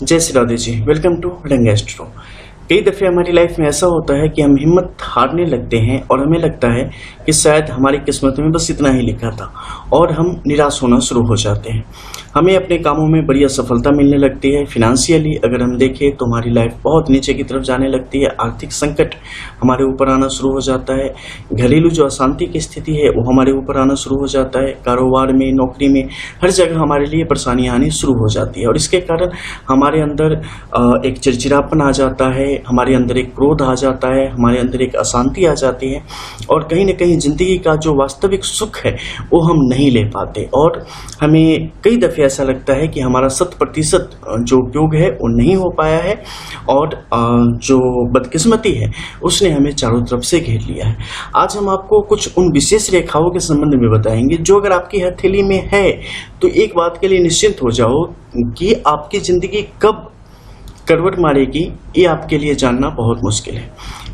जय Shri Radhe ji. Welcome to रंग astro. कई दफ़े हमारी लाइफ में ऐसा होता है कि हम हिम्मत हारने लगते हैं और हमें लगता है कि शायद हमारी किस्मत में बस इतना ही लिखा था और हम निराश होना शुरू हो जाते हैं। हमें अपने कामों में बड़ी असफलता मिलने लगती है। फिनेंशियली अगर हम देखें तो हमारी लाइफ बहुत नीचे की तरफ जाने लगती है। आर्थिक संकट हमारे ऊपर आना शुरू हो जाता है। घरेलू जो अशांति की स्थिति है वो हमारे ऊपर आना शुरू हो जाता है। कारोबार में, नौकरी में, हर जगह हमारे लिए परेशानियां आनी शुरू हो जाती है और इसके कारण हमारे अंदर एक चिड़चिड़ापन आ जाता है, हमारे अंदर एक क्रोध आ जाता है, हमारे अंदर एक अशांति आ जाती है और कहीं ना कहीं जिंदगी का जो वास्तविक सुख है वो हम नहीं ले पाते और हमें कई दफ़े ऐसा लगता है कि हमारा 100% जो उपयोग है वो नहीं हो पाया है और जो बदकिस्मती है उसने हमें चारों तरफ से घेर लिया है। आज हम आपको कुछ उन विशेष रेखाओं के संबंध में बताएंगे जो अगर आपकी हथेली में है तो एक बात के लिए निश्चिंत हो जाओ कि आपकी जिंदगी कब करवट मारेगी ये आपके लिए जानना बहुत मुश्किल है।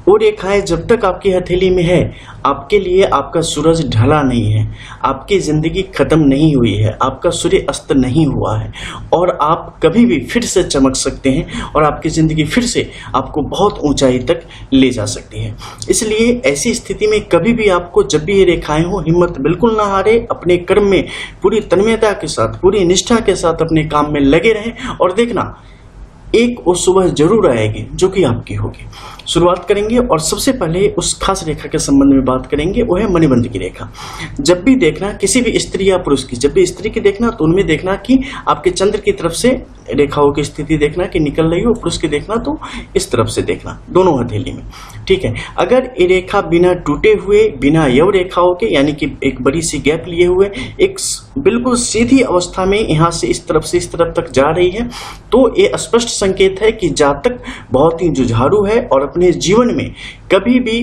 वो रेखाएं जब तक आपकी हथेली में है आपके लिए आपका सूरज ढला नहीं है, आपकी जिंदगी खत्म नहीं हुई है, आपका सूर्य अस्त नहीं हुआ है और आप कभी भी फिर से चमक सकते हैं और आपकी जिंदगी फिर से आपको बहुत ऊंचाई तक ले जा सकती है। इसलिए ऐसी स्थिति में कभी भी आपको जब भी ये रेखाएं हो हिम्मत बिल्कुल ना हारे, अपने कर्म में पूरी तन्मयता के साथ, पूरी निष्ठा के साथ अपने काम में लगे रहें और देखना एक वो सुबह जरूर आएगी जो कि आपकी होगी। शुरुआत करेंगे और सबसे पहले उस खास रेखा के संबंध में बात करेंगे, वो है मणिबंध की रेखा। जब भी देखना किसी भी स्त्री या पुरुष की, जब भी स्त्री की देखना तो उनमें देखना कि आपके चंद्र की तरफ से रेखाओं की स्थिति देखना कि निकल रही हो, पुरुष की देखना तो इस तरफ से देखना, दोनों हथेली में। ठीक है, अगर ये रेखा बिना टूटे हुए, बिना यव रेखाओं के, यानी कि एक बड़ी सी गैप लिए हुए एक बिल्कुल सीधी अवस्था में यहाँ से इस तरफ तक जा रही है तो ये स्पष्ट संकेत है कि जातक बहुत ही जुझारू है और अपने जीवन में कभी भी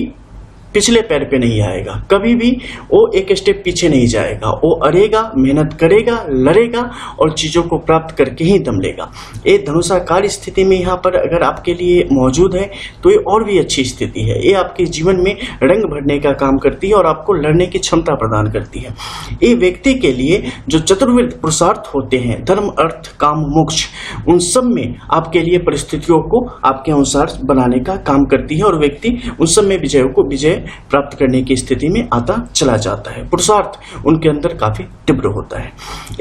पिछले पैर पे नहीं आएगा, कभी भी वो एक स्टेप पीछे नहीं जाएगा। वो अड़ेगा, मेहनत करेगा, लड़ेगा और चीजों को प्राप्त करके ही दम लेगा। ये धनुषाकार स्थिति में यहाँ पर अगर आपके लिए मौजूद है तो ये और भी अच्छी स्थिति है। ये आपके जीवन में रंग भरने का काम करती है और आपको लड़ने की क्षमता प्रदान करती है। ये व्यक्ति के लिए जो चतुर्विध पुरुषार्थ होते हैं, धर्म, अर्थ, काम, मोक्ष, उन सब में आपके लिए परिस्थितियों को आपके अनुसार बनाने का काम करती है और व्यक्ति उन सब में विजय प्राप्त करने की स्थिति में आता चला जाता है। पुरुषार्थ उनके अंदर काफी तीव्र होता है।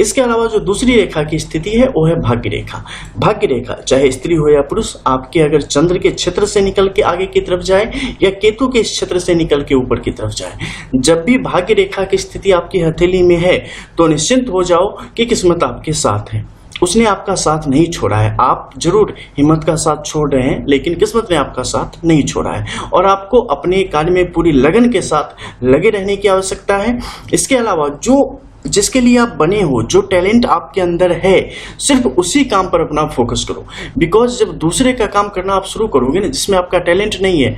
इसके अलावा जो दूसरी रेखा की स्थिति है वो है भाग्य रेखा। भाग्य रेखा चाहे स्त्री हो या पुरुष, आपके अगर चंद्र के क्षेत्र से निकल के आगे की तरफ जाए या केतु के क्षेत्र से निकल के ऊपर की तरफ जाए, जब भी भाग्य रेखा की स्थिति आपकी हथेली में है तो निश्चिंत हो जाओ कि किस्मत आपके साथ है। उसने आपका साथ नहीं छोड़ा है। आप जरूर हिम्मत का साथ छोड़ रहे हैं लेकिन किस्मत ने आपका साथ नहीं छोड़ा है और आपको अपने कार्य में पूरी लगन के साथ लगे रहने की आवश्यकता है। इसके अलावा जिसके लिए आप बने हो, जो टैलेंट आपके अंदर है, सिर्फ उसी काम पर अपना फोकस करो। बिकॉज जब दूसरे का काम करना आप शुरू करोगे ना जिसमें आपका टैलेंट नहीं है,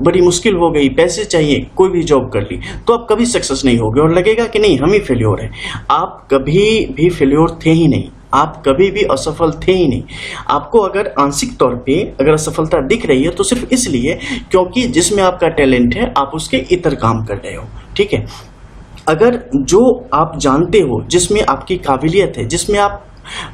बड़ी मुश्किल हो गई, पैसे चाहिए, कोई भी जॉब कर ली, तो आप कभी सक्सेस नहीं होगे और लगेगा कि नहीं हम ही फेल्योर है। आप कभी भी फेल्योर थे ही नहीं, आप कभी भी असफल थे ही नहीं। आपको अगर आंशिक तौर पे अगर असफलता दिख रही है तो सिर्फ इसलिए क्योंकि जिसमें आपका टैलेंट है आप उसके इतर काम कर रहे हो। ठीक है, अगर जो आप जानते हो, जिसमें आपकी काबिलियत है, जिसमें आप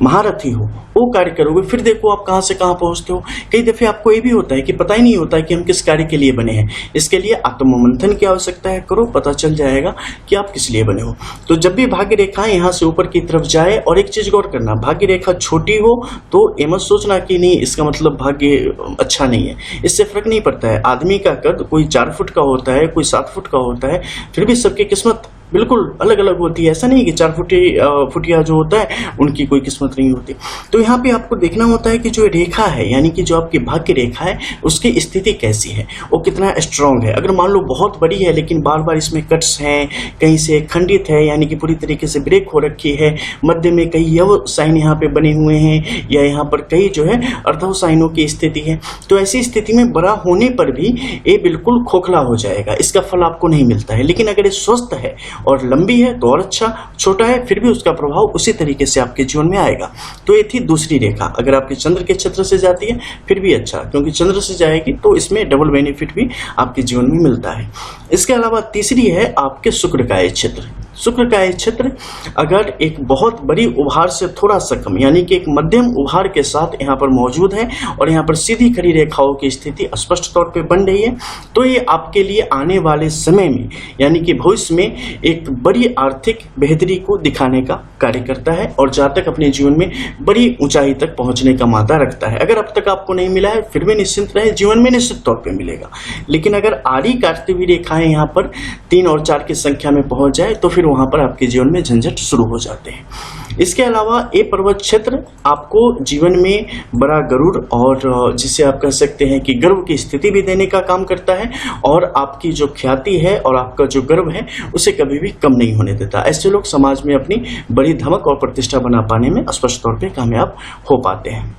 महारथी हो, वो कार्य करोगे, फिर देखो आप कहां से कहां पहुंचते हो। कई दफे आपको ये भी होता है कि पता ही नहीं होता है कि हम किस कार्य के लिए बने हैं। इसके लिए आत्ममंथन की आवश्यकता है, करो, पता चल जाएगा कि आप किस लिए बने हो। तो जब भी भाग्य रेखाएं यहां से ऊपर की तरफ जाए, और एक चीज गौर करना, भाग्य रेखा छोटी हो तो ये मत सोचना कि नहीं इसका मतलब भाग्य अच्छा नहीं है, इससे फर्क नहीं पड़ता है। आदमी का कद कोई 4 फुट का होता है, कोई 7 फुट का होता है, फिर भी सबकी किस्मत बिल्कुल अलग अलग होती है। ऐसा नहीं कि 4 फुटिया जो होता है उनकी कोई किस्मत नहीं होती। तो यहाँ पे आपको देखना होता है कि जो रेखा है, यानी कि जो आपकी भाग्य रेखा है, उसकी स्थिति कैसी है, वो कितना स्ट्रांग है। अगर मान लो बहुत बड़ी है लेकिन बार बार इसमें कट्स हैं, कहीं से खंडित है, यानी कि पूरी तरीके से ब्रेक हो रखी है, मध्य में कई यव साइन यहाँ पे बने हुए हैं या यहाँ पर कई जो है अर्धव साइनों की स्थिति है, तो ऐसी स्थिति में बड़ा होने पर भी ये बिल्कुल खोखला हो जाएगा, इसका फल आपको नहीं मिलता है। लेकिन अगर ये स्वस्थ है और लंबी है तो और अच्छा, छोटा है फिर भी उसका प्रभाव उसी तरीके से आपके जीवन में आएगा। तो ये थी दूसरी रेखा। अगर आपके चंद्र के क्षेत्र से जाती है फिर भी अच्छा, क्योंकि चंद्र से जाएगी तो इसमें डबल बेनिफिट भी आपके जीवन में मिलता है। इसके अलावा तीसरी है आपके शुक्र का ये क्षेत्र। शुक्र का ये क्षेत्र अगर एक बहुत बड़ी उभार से थोड़ा सा कम यानी कि एक मध्यम उभार के साथ यहाँ पर मौजूद है और यहाँ पर सीधी खड़ी रेखाओं की स्थिति स्पष्ट तौर पे बन रही है, तो ये आपके लिए आने वाले समय में यानी कि भविष्य में एक बड़ी आर्थिक बेहतरी को दिखाने का कार्य करता है और जातक अपने जीवन में बड़ी ऊंचाई तक पहुंचने का मादा रखता है। अगर अब तक आपको नहीं मिला है फिर भी निश्चिंत रहे, जीवन में निश्चित तौर पे मिलेगा। लेकिन अगर आड़ी काटती हुई रेखाएं यहाँ पर 3 और 4 की संख्या में पहुंच जाए तो फिर वहां पर आपके जीवन में झंझट शुरू हो जाते हैं। इसके अलावा ये पर्वत क्षेत्र आपको जीवन में बड़ा गरुड़ और जिसे आप कह सकते हैं कि गर्व की स्थिति भी देने का काम करता है और आपकी जो ख्याति है और आपका जो गर्व है उसे कभी भी कम नहीं होने देता। ऐसे लोग समाज में अपनी बड़ी धमक और प्रतिष्ठा बना पाने में स्पष्ट तौर पे कामयाब हो पाते हैं।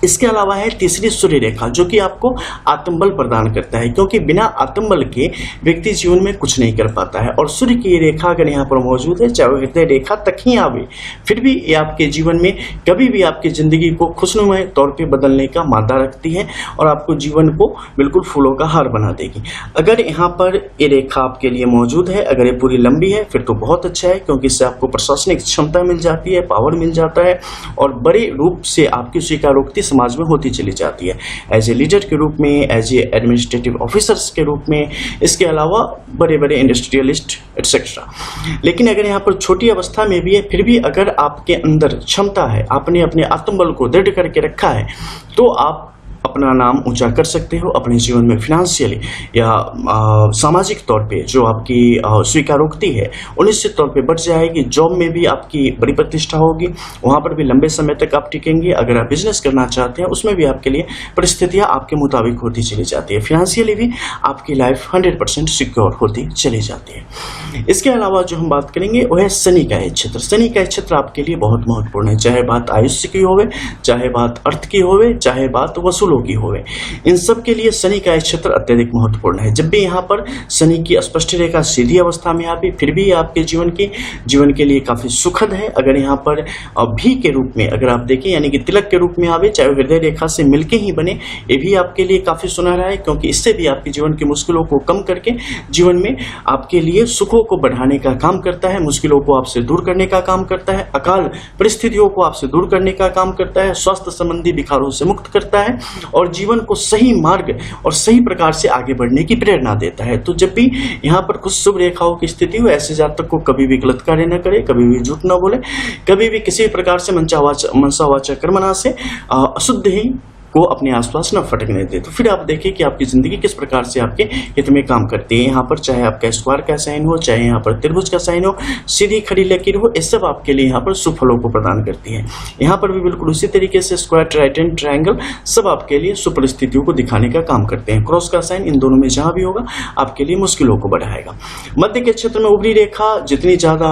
इसके अलावा है तीसरी सूर्य रेखा, जो कि आपको आत्मबल प्रदान करता है, क्योंकि बिना आत्मबल के व्यक्ति जीवन में कुछ नहीं कर पाता है। और सूर्य की ये रेखा अगर यहाँ पर मौजूद है, चाहे वो हृदय रेखा तक ही आवे, फिर भी ये आपके जीवन में कभी भी आपकी जिंदगी को खुशनुमा तौर पे बदलने का मादा रखती है और आपको जीवन को बिल्कुल फूलों का हार बना देगी। अगर यहाँ पर ये रेखा आपके लिए मौजूद है, अगर ये पूरी लंबी है, फिर तो बहुत अच्छा है, क्योंकि इससे आपको प्रशासनिक क्षमता मिल जाती है, पावर मिल जाता है और बड़े रूप से आपकी स्वीकारोक्ति समाज में होती चली जाती है, एज ए लीडर के रूप में, एज ए एडमिनिस्ट्रेटिव ऑफिसर्स के रूप में, इसके अलावा बड़े बड़े इंडस्ट्रियलिस्ट एटसेट्रा। लेकिन अगर यहाँ पर छोटी अवस्था में भी है, फिर भी अगर आपके अंदर क्षमता है, आपने अपने आत्मबल को दृढ़ करके रखा है, तो आप अपना नाम ऊंचा कर सकते हो अपने जीवन में। फिनेंशियली या सामाजिक तौर पे जो आपकी स्वीकारोक्ति है वो निश्चित तौर पे बढ़ जाएगी। जॉब में भी आपकी बड़ी प्रतिष्ठा होगी, वहां पर भी लंबे समय तक आप टिकेंगे। अगर आप बिजनेस करना चाहते हैं उसमें भी आपके लिए परिस्थितियां आपके मुताबिक होती चली जाती है। फिनेंशियली भी आपकी लाइफ 100% सिक्योर होती चली जाती है। इसके अलावा जो हम बात करेंगे वो है शनि का ये क्षेत्र। शनि का क्षेत्र आपके लिए बहुत महत्वपूर्ण है, चाहे बात आयुष्य की होवे, चाहे बात अर्थ की होवे, चाहे बात वसूलों की होवे, इन सब के लिए शनि का क्षेत्र अत्यधिक महत्वपूर्ण है। जब भी यहाँ पर शनि की स्पष्ट रेखा सीधी अवस्था में आवे, फिर भी आपके जीवन के लिए काफी सुखद है। अगर यहाँ पर भी के रूप में अगर आप देखें, यानी कि तिलक के रूप में आवे, चाहे हृदय रेखा से मिलके ही बने, ये भी आपके लिए काफी सुनहरा है, क्योंकि इससे भी आपके जीवन की मुश्किलों को कम करके जीवन में आपके लिए सुखों को बढ़ाने का काम करता है, मुश्किलों को आपसे दूर करने का काम करता है, अकाल परिस्थितियों को आपसे दूर करने का काम करता है, स्वास्थ्य संबंधी विकारों से मुक्त करता है और जीवन को सही मार्ग और सही प्रकार से आगे बढ़ने की प्रेरणा देता है। तो जब भी यहाँ पर कुछ शुभ रेखाओं की स्थिति हो, ऐसे जातक को कभी भी गलत कार्य न करे, कभी भी झूठ न बोले, कभी भी किसी प्रकार से मनसा वाचा कर्मणा से अशुद्ध ही को अपने आसपास न फटकने दे। तो फिर आप देखिए कि आपकी जिंदगी किस प्रकार से आपके हित में काम करती है। यहाँ पर चाहे आपका स्क्वायर का साइन हो, चाहे यहाँ पर त्रिभुज का साइन हो, सीधी खड़ी लकीर हो, ये सब आपके लिए यहाँ पर शुभ फलों को प्रदान करती है। यहाँ पर भी बिल्कुल उसी तरीके से स्क्वायर, ट्राइडेंट, ट्रायंगल सब आपके लिए शुभ परिस्थितियों को दिखाने का काम करते हैं। क्रॉस का साइन इन दोनों में जहां भी होगा आपके लिए मुश्किलों को बढ़ाएगा। मध्य के क्षेत्र में उभरी रेखा जितनी ज्यादा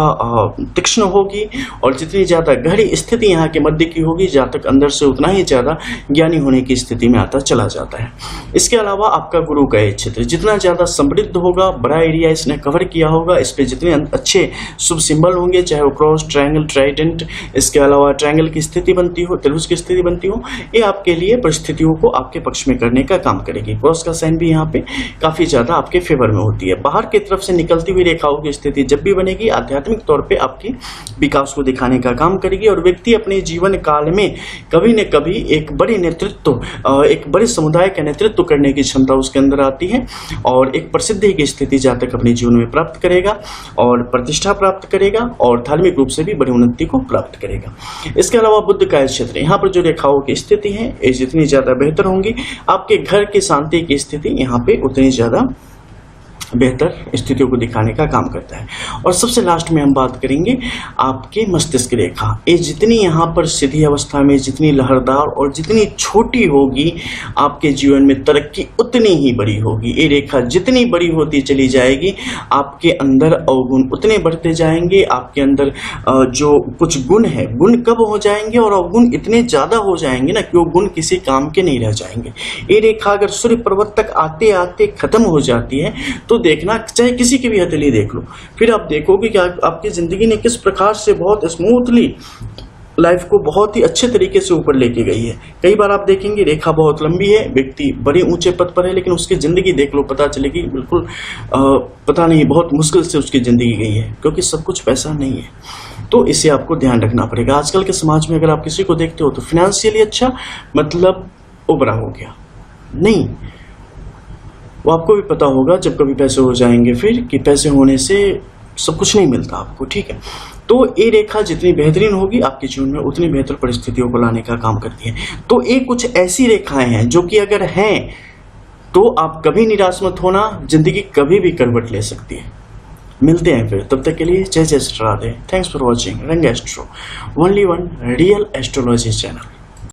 तीक्ष्ण होगी और जितनी ज्यादा गहरी स्थिति यहाँ के मध्य की होगी, जातक अंदर से उतना ही ज्यादा ज्ञानी होने की स्थिति में आता चला जाता है। इसके अलावा आपका गुरु का क्षेत्र जितना ज्यादा समृद्ध होगा, बड़ा एरिया इसने कवर किया होगा, इस पे जितने अच्छे शुभ सिंबल होंगे, चाहे वो क्रॉस, ट्रायंगल, ट्राइडेंट, इसके अलावा ट्रायंगल की स्थिति बनती हो, त्रिभुज की स्थिति बनती हो, ये आपके लिए परिस्थितियों को आपके पक्ष में करने का काम करेगी। क्रॉस का साइन भी यहाँ पे काफी ज्यादा आपके फेवर में होती है। बाहर की तरफ से निकलती हुई रेखाओं की स्थिति जब भी बनेगी, आध्यात्मिक तौर पर आपकी विकास को दिखाने का काम करेगी और व्यक्ति अपने जीवन काल में कभी न कभी एक बड़े नेतृत्व, एक बड़े समुदाय का नेतृत्व करने की क्षमता उसके अंदर आती है और एक प्रसिद्धि की स्थिति जहाँ तक अपने जीवन में प्राप्त करेगा और प्रतिष्ठा प्राप्त करेगा और धार्मिक रूप से भी बड़ी उन्नति को प्राप्त करेगा। इसके अलावा बुध का क्षेत्र, यहाँ पर जो रेखाओं की स्थिति है ये जितनी ज्यादा बेहतर होंगी, आपके घर की शांति की स्थिति यहाँ पे उतनी ज्यादा बेहतर स्थितियों को दिखाने का काम करता है। और सबसे लास्ट में हम बात करेंगे आपके मस्तिष्क रेखा। ये जितनी यहाँ पर सीधी अवस्था में जितनी लहरदार और जितनी छोटी होगी, आपके जीवन में तरक्की उतनी ही बड़ी होगी। ये रेखा जितनी बड़ी होती चली जाएगी, आपके अंदर अवगुण उतने बढ़ते जाएंगे। आपके अंदर जो कुछ गुण है, गुण कब हो जाएंगे और अवगुण इतने ज्यादा हो जाएंगे ना कि वो गुण किसी काम के नहीं रह जाएंगे। ये रेखा अगर सूर्य पर्वत तक आते आते खत्म हो जाती है तो देखना, चाहे किसी की भी हथेली देख लो, फिर आप देखोगे कि आपकी जिंदगी ने किस प्रकार से बहुत स्मूथली लाइफ को बहुत ही अच्छे तरीके से ऊपर लेके गई है। कई बार आप देखेंगे रेखा बहुत लंबी है, व्यक्ति बड़े ऊंचे पद पर है, लेकिन उसकी जिंदगी देख लो, पता चलेगी बिल्कुल पता नहीं, बहुत मुश्किल से उसकी जिंदगी गई है, क्योंकि सब कुछ पैसा नहीं है। तो इसे आपको ध्यान रखना पड़ेगा। आजकल के समाज में अगर आप किसी को देखते हो तो फिनेंशियली अच्छा मतलब उबरा हो गया नहीं, वो आपको भी पता होगा जब कभी पैसे हो जाएंगे फिर कि पैसे होने से सब कुछ नहीं मिलता आपको, ठीक है। तो ये रेखा जितनी बेहतरीन होगी आपके जीवन में उतनी बेहतर परिस्थितियों को लाने का काम करती है। तो ये कुछ ऐसी रेखाएं हैं जो कि अगर हैं तो आप कभी निराश मत होना, जिंदगी कभी भी करवट ले सकती है। मिलते हैं फिर, तब तक के लिए जय जय Shri Radhe. Thanks for watching Rang astro, only one real astrology channel.